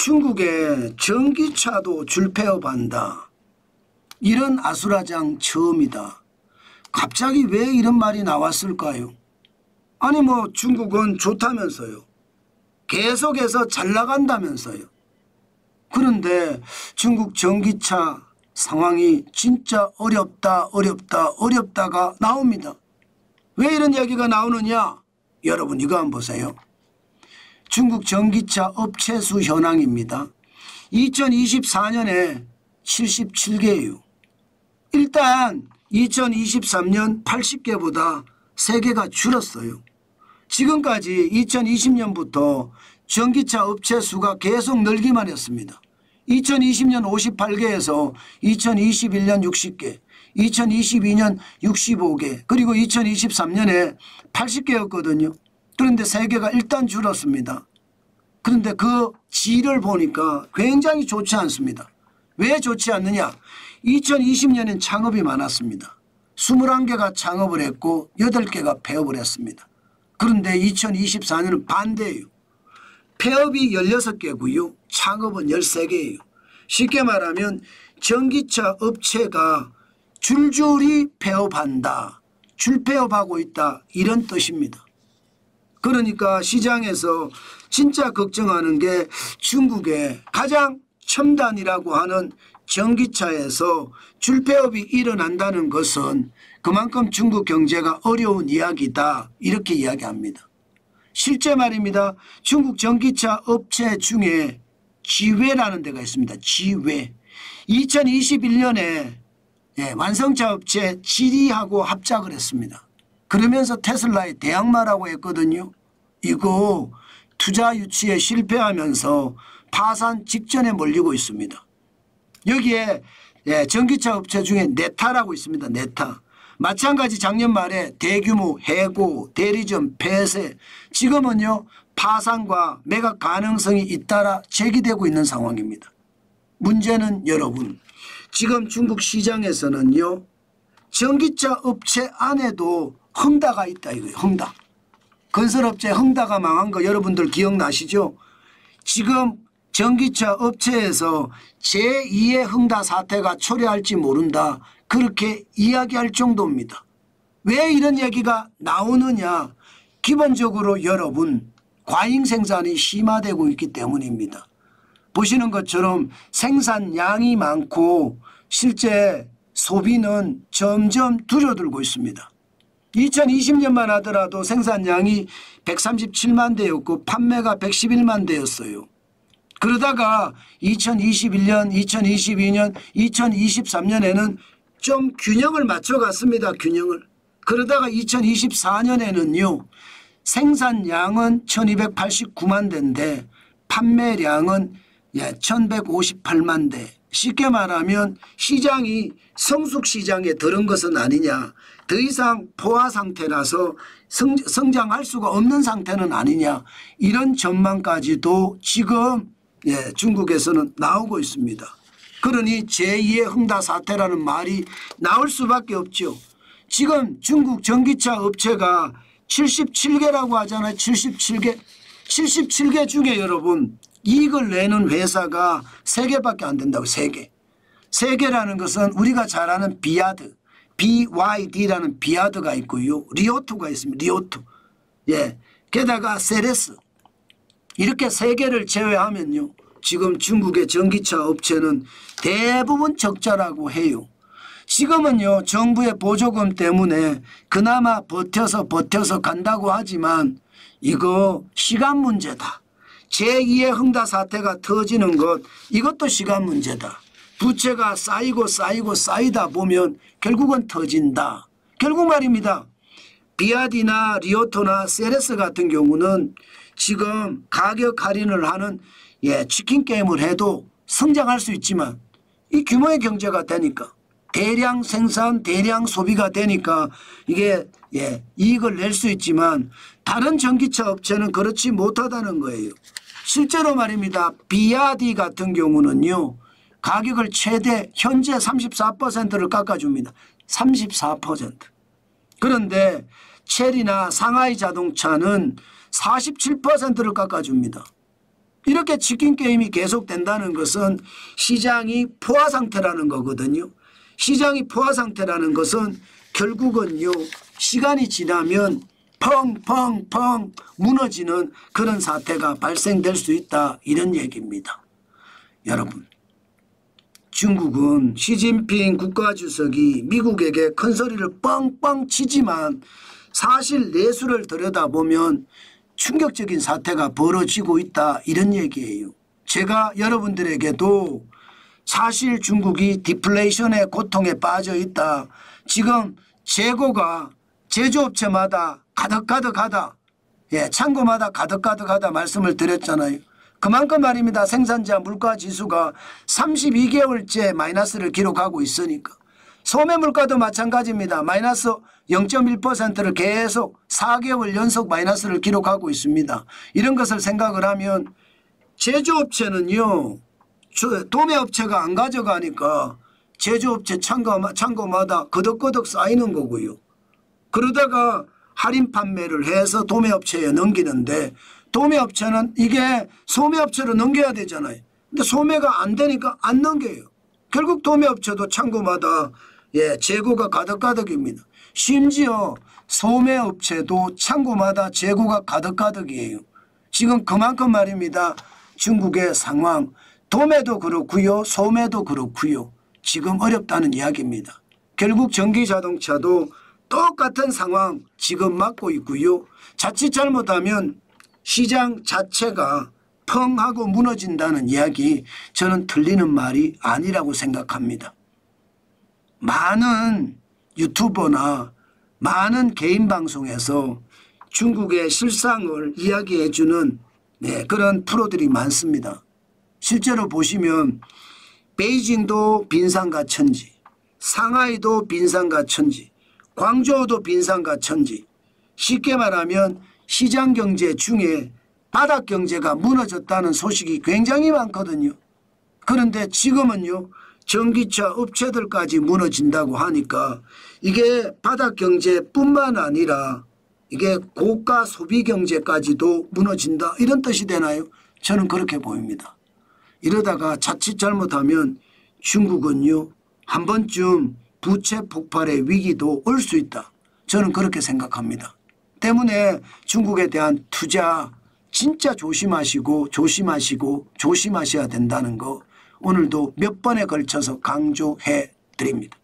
중국의 전기차도 줄폐업한다. 이런 아수라장 처음이다. 갑자기 왜 이런 말이 나왔을까요? 아니 뭐 중국은 좋다면서요. 계속해서 잘 나간다면서요. 그런데 중국 전기차 상황이 진짜 어렵다가 나옵니다. 왜 이런 얘기가 나오느냐? 여러분 이거 한번 보세요. 중국 전기차 업체 수 현황입니다. 2024년에 77개예요. 일단 2023년 80개보다 3개가 줄었어요. 지금까지 2020년부터 전기차 업체 수가 계속 늘기만 했습니다. 2020년 58개에서 2021년 60개, 2022년 65개, 그리고 2023년에 80개였거든요. 그런데 3개가 일단 줄었습니다. 그런데 그 질을 보니까 굉장히 좋지 않습니다. 왜 좋지 않느냐? 2020년엔 창업이 많았습니다. 21개가 창업을 했고 8개가 폐업을 했습니다. 그런데 2024년은 반대예요. 폐업이 16개고요. 창업은 13개예요. 쉽게 말하면 전기차 업체가 줄줄이 폐업한다. 줄폐업하고 있다. 이런 뜻입니다. 그러니까 시장에서 진짜 걱정하는 게 중국의 가장 첨단이라고 하는 전기차에서 줄폐업이 일어난다는 것은 그만큼 중국 경제가 어려운 이야기다. 이렇게 이야기합니다. 실제 말입니다. 중국 전기차 업체 중에 지웨라는 데가 있습니다. 지웨. 2021년에 완성차 업체 지리하고 합작을 했습니다. 그러면서 테슬라의 대항마라고 했거든요. 이거 투자 유치에 실패하면서 파산 직전에 몰리고 있습니다. 여기에 전기차 업체 중에 네타라고 있습니다. 네타. 마찬가지 작년 말에 대규모 해고, 대리점 폐쇄, 지금은요 파산과 매각 가능성이 잇따라 제기되고 있는 상황입니다. 문제는 여러분, 지금 중국 시장에서는요 전기차 업체 안에도 헝다가 있다 이거예요. 헝다. 건설업체 헝다가 망한 거 여러분들 기억나시죠? 지금 전기차 업체에서 제2의 헝다 사태가 초래할지 모른다. 그렇게 이야기할 정도입니다. 왜 이런 얘기가 나오느냐? 기본적으로 여러분 과잉 생산이 심화되고 있기 때문입니다. 보시는 것처럼 생산량이 많고 실제 소비는 점점 줄어들고 있습니다. 2020년만 하더라도 생산량이 137만 대였고 판매가 111만 대였어요. 그러다가 2021년, 2022년, 2023년에는 좀 균형을 맞춰갔습니다. 균형을. 그러다가 2024년에는요. 생산량은 1289만 대인데 판매량은 1158만 대. 쉽게 말하면 시장이 성숙시장에 들은 것은 아니냐. 더 이상 포화 상태라서 성장할 수가 없는 상태는 아니냐. 이런 전망까지도 지금 중국에서는 나오고 있습니다. 그러니 제2의 헝다 사태라는 말이 나올 수밖에 없죠. 지금 중국 전기차 업체가 77개라고 하잖아요. 77개. 77개 중에 여러분 이익을 내는 회사가 3개밖에 안 된다고. 3개. 3개라는 것은 우리가 잘 아는 비아드, BYD라는 비아드가 있고요. 리오토가 있습니다. 리오토. 게다가 세레스. 이렇게 3개를 제외하면요. 지금 중국의 전기차 업체는 대부분 적자라고 해요. 지금은요. 정부의 보조금 때문에 그나마 버텨서 간다고 하지만 이거 시간 문제다. 제2의 헝다 사태가 터지는 것 이것도 시간 문제다. 부채가 쌓이다 보면 결국은 터진다. 결국 말입니다. 비아디나 리오토나 세레스 같은 경우는 지금 가격 할인을 하는 치킨 게임을 해도 성장할 수 있지만 이 규모의 경제가 되니까 대량 생산 대량 소비가 되니까 이게 이익을 낼 수 있지만 다른 전기차 업체는 그렇지 못하다는 거예요. 실제로 말입니다. 비아디 같은 경우는요. 가격을 최대 현재 34%를 깎아줍니다. 34%. 그런데 체리나 상하이 자동차는 47%를 깎아줍니다. 이렇게 치킨 게임이 계속된다는 것은 시장이 포화 상태라는 거거든요. 시장이 포화 상태라는 것은 결국은요 시간이 지나면 펑펑펑 무너지는 그런 사태가 발생될 수 있다 이런 얘기입니다. 여러분 중국은 시진핑 국가주석이 미국에게 큰 소리를 뻥뻥 치지만 사실 내수를 들여다보면 충격적인 사태가 벌어지고 있다 이런 얘기예요. 제가 여러분들에게도 사실 중국이 디플레이션의 고통에 빠져 있다. 지금 재고가 제조업체마다 가득가득하다. 예, 창고마다 가득가득하다 말씀을 드렸잖아요. 그만큼 말입니다. 생산자 물가지수가 32개월째 마이너스를 기록하고 있으니까. 소매 물가도 마찬가지입니다. 마이너스 0.1%를 계속 4개월 연속 마이너스를 기록하고 있습니다. 이런 것을 생각을 하면 제조업체는요. 도매업체가 안 가져가니까 제조업체 창고마다 거덕거덕 쌓이는 거고요. 그러다가 할인 판매를 해서 도매업체에 넘기는데 도매업체는 이게 소매업체로 넘겨야 되잖아요. 근데 소매가 안 되니까 안 넘겨요. 결국 도매업체도 창고마다 재고가 가득가득입니다. 심지어 소매업체도 창고마다 재고가 가득가득이에요. 지금 그만큼 말입니다. 중국의 상황 도매도 그렇고요. 소매도 그렇고요. 지금 어렵다는 이야기입니다. 결국 전기자동차도 똑같은 상황 지금 맞고 있고요. 자칫 잘못하면 시장 자체가 펑 하고 무너진다는 이야기 저는 틀리는 말이 아니라고 생각합니다. 많은 유튜버나 많은 개인 방송에서 중국의 실상을 이야기해 주는 그런 프로들이 많습니다. 실제로 보시면 베이징도 빈상가 천지, 상하이도 빈상가 천지, 광저우도 빈상가 천지. 쉽게 말하면 시장경제 중에 바닥경제가 무너졌다는 소식이 굉장히 많거든요. 그런데 지금은요. 전기차 업체들까지 무너진다고 하니까 이게 바닥경제뿐만 아니라 이게 고가 소비경제까지도 무너진다 이런 뜻이 되나요? 저는 그렇게 보입니다. 이러다가 자칫 잘못하면 중국은요. 한 번쯤 부채 폭발의 위기도 올 수 있다. 저는 그렇게 생각합니다. 때문에 중국에 대한 투자 진짜 조심하시고 조심하셔야 된다는 거 오늘도 몇 번에 걸쳐서 강조해 드립니다.